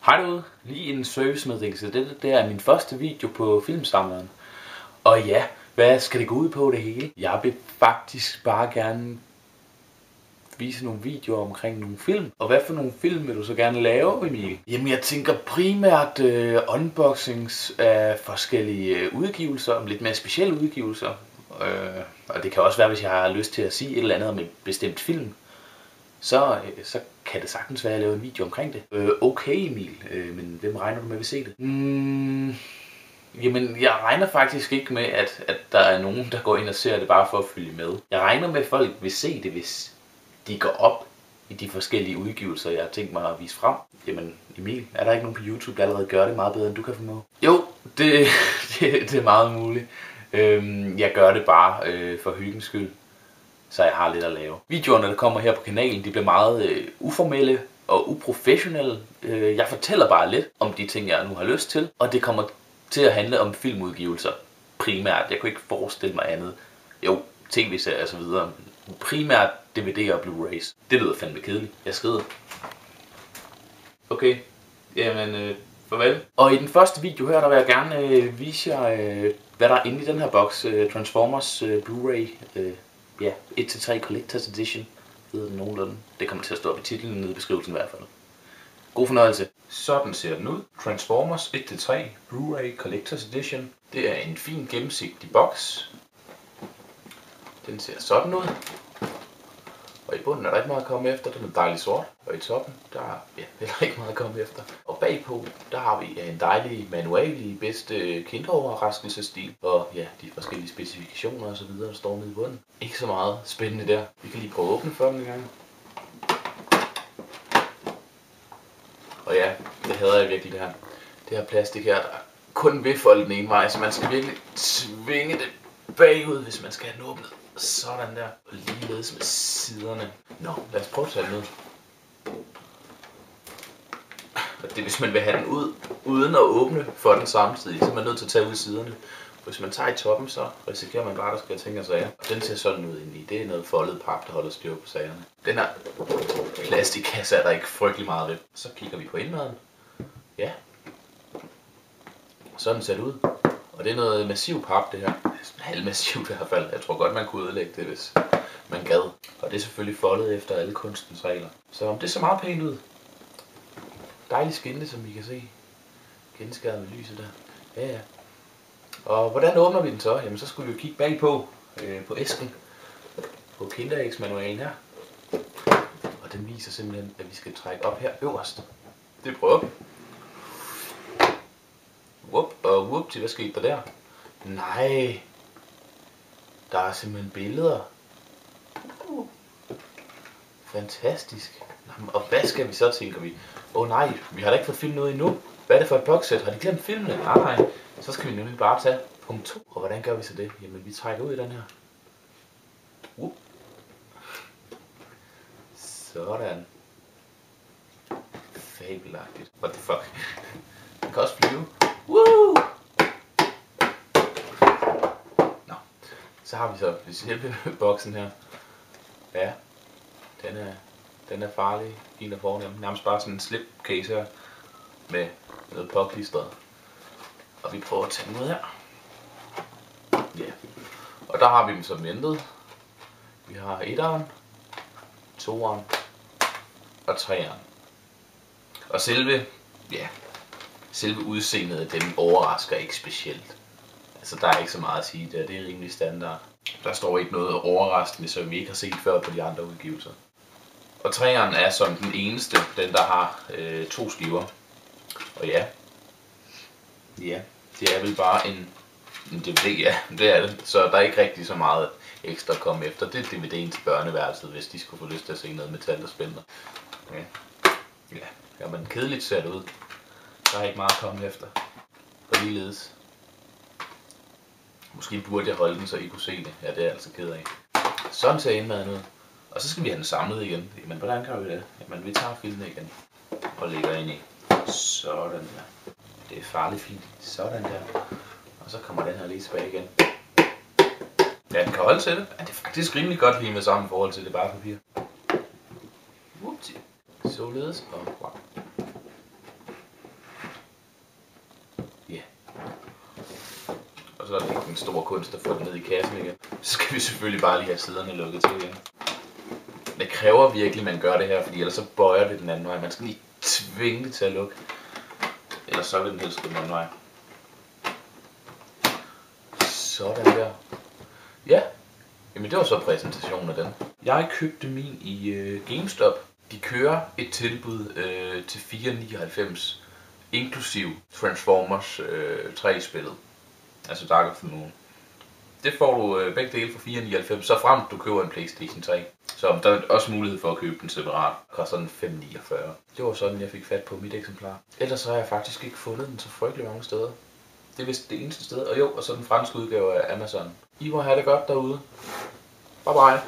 Hej derude, lige en servicemeddelelse. Det er min første video på Filmsamleren. Og ja, hvad skal det gå ud på det hele? Jeg vil faktisk bare gerne vise nogle videoer omkring nogle film. Og hvad for nogle film vil du så gerne lave, Emil? Jamen jeg tænker primært unboxings af forskellige udgivelser, lidt mere specielle udgivelser. Og det kan også være, hvis jeg har lyst til at sige et eller andet om en bestemt film. Så kan det sagtens være, at jeg laver en video omkring det. Okay Emil, men hvem regner du med vil se det? Jamen, jeg regner faktisk ikke med, at der er nogen, der går ind og ser det bare for at følge med. Jeg regner med, at folk vil se det, hvis de går op i de forskellige udgivelser, jeg har tænkt mig at vise frem. Jamen Emil, er der ikke nogen på YouTube, der allerede gør det meget bedre, end du kan formå? Jo, det er meget muligt. Jeg gør det bare for hyggens skyld, så jeg har lidt at lave. Videoerne, der kommer her på kanalen, de bliver meget uformelle og uprofessionelle. Jeg fortæller bare lidt om de ting, jeg nu har lyst til, og det kommer til at handle om filmudgivelser primært. Jeg kunne ikke forestille mig andet. Jo, tv-serier og så videre. Primært DVD'er og Blu-rays. Det lyder fandme kedeligt. Jeg skrider. Okay, jamen farvel. Og i den første video her, der vil jeg gerne vise jer, hvad der er inde i den her boks. Transformers Blu-ray. Ja, 1-3 Collector's Edition, hedder den nogenlunde. Det kommer til at stå op i titlen nede i beskrivelsen i hvert fald. God fornøjelse. Sådan ser den ud. Transformers 1-3 Blu-ray Collector's Edition. Det er en fin gennemsigtig boks. Den ser sådan ud. Og i bunden er der ikke meget at komme efter. Den er dejlig sort. Og i toppen, der er heller ikke meget at komme efter. Og bagpå, der har vi en dejlig manual i bedste kinderoverraskelsesstil. Og ja, de forskellige specifikationer og så videre, der står nede i bunden. Ikke så meget spændende der. Vi kan lige prøve at åbne for den en gang. Og ja, det hader jeg virkelig det her. Det her plastik her, der kun vil folde den ene vej, så man skal virkelig tvinge det bagud, hvis man skal have den åbnet. Sådan der. Og ligeledes med siderne. Nå, lad os prøve at tage den ud. Og det hvis man vil have den ud, uden at åbne for den samtidig, så er man nødt til at tage ud siderne. Hvis man tager i toppen, så risikerer man bare, at der skal tænke sig af. Og den ser sådan ud indeni. Det er noget foldet pap, der holder styr på sagerne. Den her plastikkasse er der ikke frygtelig meget ved. Så kigger vi på indmaden. Ja. Sådan ser det ud. Og det er noget massiv pap, det her. Halvmassivt i hvert fald. Jeg tror godt, man kunne ødelægge det, hvis man gad. Og det er selvfølgelig foldet efter alle kunstens regler. Så det ser meget pænt ud. Dejlig skinne, som I kan se. Genskæret med lyset der. Ja. Og hvordan åbner vi den så? Jamen så skulle vi jo kigge bagpå på æsken. På kinderægsmanualen her. Og den viser simpelthen, at vi skal trække op her øverst. Det prøver vi. Whoop, hvad skete der der? Nej. Der er simpelthen billeder. Fantastisk. Og hvad skal vi så, tænker vi? Nej, vi har da ikke fået filmet noget endnu. Hvad er det for et boxsæt? Har de glemt filmene? Nej. Så skal vi nemlig bare tage punkt 2. Og hvordan gør vi så det? Jamen, vi trækker ud i den her. Sådan. Fabelagtigt. What the fuck? Den kan også flyve. Woo! Nå. Så har vi så selve boksen her. Ja. Den er farlig. Fin og fornem. Nærmest bare sådan en slipcase her. Med noget påklistret. Og vi prøver at tage den ud her. Ja. Og der har vi dem som ventet. Vi har 1'eren, 2'eren og 3'eren. Og selve udseendet af dem overrasker ikke specielt. Altså der er ikke så meget at sige der. Det er rimelig standard. Der står ikke noget overraskende, som vi ikke har set før på de andre udgivelser. Og 3'eren er som den eneste, den der har 2 skiver. Og ja, det er vel bare en DVD, ja, det er det. Så der er ikke rigtig så meget ekstra at komme efter. Det er DVD'en til børneværelset, hvis de skulle få lyst til at se noget metal, der spænder. Ja, men kedeligt ser det ud. Der er ikke meget at komme efter. Og ligeledes. Måske burde jeg holde den, så I kunne se det. Ja, det er jeg altså ked af. Sådan ser indmaden ud. Og så skal vi have den samlet igen. Jamen, hvordan gør vi det? Jamen, vi tager filmen igen. Og lægger ind i. Sådan der. Det er farligt fint. Sådan der. Og så kommer den her lige tilbage igen. Ja, den kan holde til det. Ja, det er faktisk rimelig godt limet sammen i forhold til det bare papir. Således og wow. Og så er det ikke en stor kunst at få den ned i kassen igen. Så skal vi selvfølgelig bare lige have siderne lukket til igen. Det kræver virkelig, at man gør det her, fordi ellers så bøjer det den anden vej. Man skal lige tvinge det til at lukke. Ellers så vil den helst gå den anden vej. Sådan der. Ja, jamen det var så præsentationen af den. Jeg købte min i GameStop. De kører et tilbud til 4,99 inklusiv Transformers 3-spillet. Altså Dark of the Moon. Det får du begge dele for 4,99, så frem du køber en PlayStation 3. Så der er også mulighed for at købe den separat. Det koster den 5,49. Det var sådan, jeg fik fat på mit eksemplar. Ellers så har jeg faktisk ikke fundet den så frygtelig mange steder. Det er vist det eneste sted. Og jo, og så den franske udgave af Amazon. I må have det godt derude. Bye bye.